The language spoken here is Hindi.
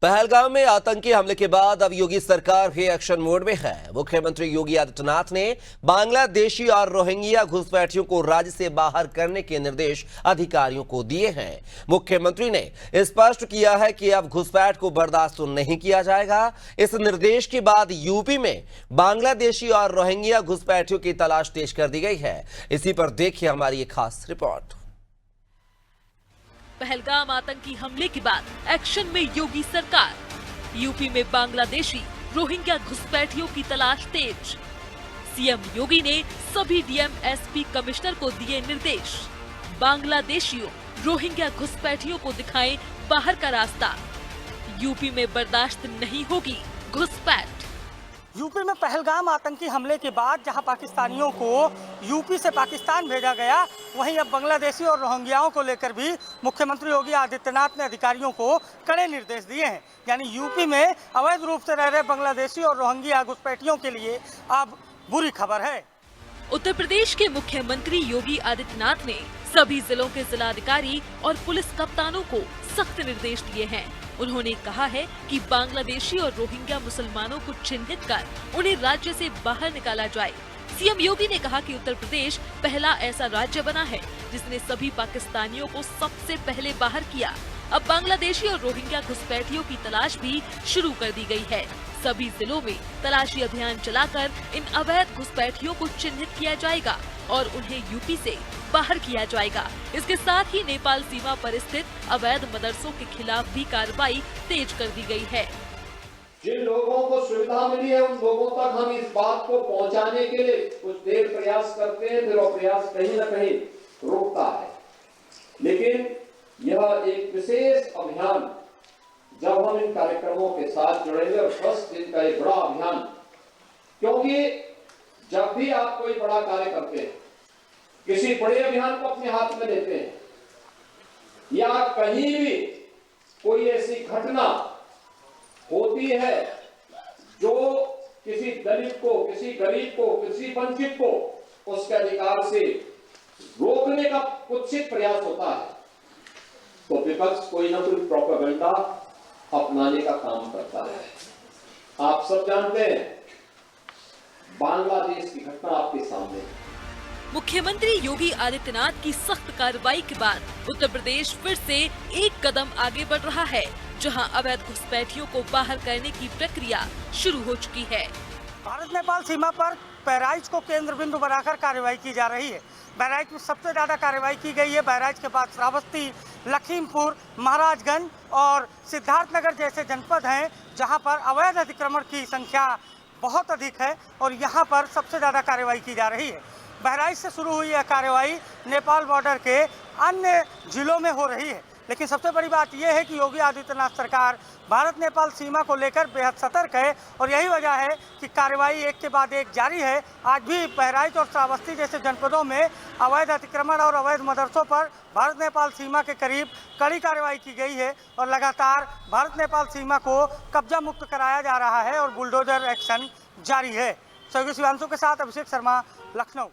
पहलगाम में आतंकी हमले के बाद अब योगी सरकार भी एक्शन मोड में है। मुख्यमंत्री योगी आदित्यनाथ ने बांग्लादेशी और रोहिंग्या घुसपैठियों को राज्य से बाहर करने के निर्देश अधिकारियों को दिए हैं। मुख्यमंत्री ने स्पष्ट किया है कि अब घुसपैठ को बर्दाश्त नहीं किया जाएगा। इस निर्देश के बाद यूपी में बांग्लादेशी और रोहिंग्या घुसपैठियों की तलाश तेज कर दी गई है। इसी पर देखिए हमारी एक खास रिपोर्ट। पहलगाम आतंकी हमले के बाद एक्शन में योगी सरकार। यूपी में बांग्लादेशी रोहिंग्या घुसपैठियों की तलाश तेज। सीएम योगी ने सभी डीएम एसपी कमिश्नर को दिए निर्देश। बांग्लादेशियों रोहिंग्या घुसपैठियों को दिखाएं बाहर का रास्ता। यूपी में बर्दाश्त नहीं होगी घुसपैठ। यूपी में पहलगाम आतंकी हमले के बाद जहां पाकिस्तानियों को यूपी से पाकिस्तान भेजा गया, वहीं अब बांग्लादेशी और रोहिंग्याओं को लेकर भी मुख्यमंत्री योगी आदित्यनाथ ने अधिकारियों को कड़े निर्देश दिए हैं। यानी यूपी में अवैध रूप से रह रहे बांग्लादेशी और रोहिंग्या घुसपैठियों के लिए अब बुरी खबर है। उत्तर प्रदेश के मुख्यमंत्री योगी आदित्यनाथ ने सभी जिलों के जिलाधिकारी और पुलिस कप्तानों को सख्त निर्देश दिए हैं। उन्होंने कहा है कि बांग्लादेशी और रोहिंग्या मुसलमानों को चिन्हित कर उन्हें राज्य से बाहर निकाला जाए। सीएम योगी ने कहा कि उत्तर प्रदेश पहला ऐसा राज्य बना है जिसने सभी पाकिस्तानियों को सबसे पहले बाहर किया। अब बांग्लादेशी और रोहिंग्या घुसपैठियों की तलाश भी शुरू कर दी गई है। सभी जिलों में तलाशी अभियान चलाकर इन अवैध घुसपैठियों को चिन्हित किया जाएगा और उन्हें यूपी से बाहर किया जाएगा। इसके साथ ही नेपाल सीमा पर स्थित अवैध मदरसों के खिलाफ भी कार्रवाई तेज कर दी गई है। जिन लोगों को सुविधा मिली है उन लोगों तक हम इस बात को पहुंचाने के लिए कुछ देर प्रयास करते हैं, फिर वो प्रयास कहीं न कहीं रुकता है। लेकिन यह एक विशेष अभियान जब हम इन कार्यक्रमों के साथ जुड़ेंगे, और 10 दिन का एक बड़ा अभियान, क्योंकि जब भी आप कोई बड़ा कार्य करते हैं, किसी बड़े अभियान को अपने हाथ में लेते हैं, या कहीं भी कोई ऐसी घटना होती है जो किसी दलित को, किसी गरीब को, किसी वंचित को उसके अधिकार से रोकने का कुत्सित प्रयास होता है, तो विपक्ष कोई ना कोई प्रोपेगेंडा अपनाने का काम करता है। आप सब जानते हैं, बांग्लादेश की घटना आपके सामने। मुख्यमंत्री योगी आदित्यनाथ की सख्त कार्रवाई के बाद उत्तर प्रदेश फिर से एक कदम आगे बढ़ रहा है, जहां अवैध घुसपैठियों को बाहर करने की प्रक्रिया शुरू हो चुकी है। भारत नेपाल सीमा पर बहराइच को केंद्र बिंदु बनाकर कार्रवाई की जा रही है। बहराइच में सबसे ज्यादा कार्रवाई की गई है। बहराइच के बाद श्रावस्ती, लखीमपुर, महाराजगंज और सिद्धार्थनगर जैसे जनपद हैं जहां पर अवैध अतिक्रमण की संख्या बहुत अधिक है और यहां पर सबसे ज़्यादा कार्रवाई की जा रही है। बहराइच से शुरू हुई यह कार्रवाई नेपाल बॉर्डर के अन्य जिलों में हो रही है। लेकिन सबसे बड़ी बात यह है कि योगी आदित्यनाथ सरकार भारत नेपाल सीमा को लेकर बेहद सतर्क है और यही वजह है कि कार्रवाई एक के बाद एक जारी है। आज भी बहराइच और श्रावस्ती जैसे जनपदों में अवैध अतिक्रमण और अवैध मदरसों पर भारत नेपाल सीमा के करीब कड़ी कार्रवाई की गई है और लगातार भारत नेपाल सीमा को कब्जा मुक्त कराया जा रहा है और बुलडोजर एक्शन जारी है। सहयोगी शिवांशु के साथ अभिषेक शर्मा, लखनऊ।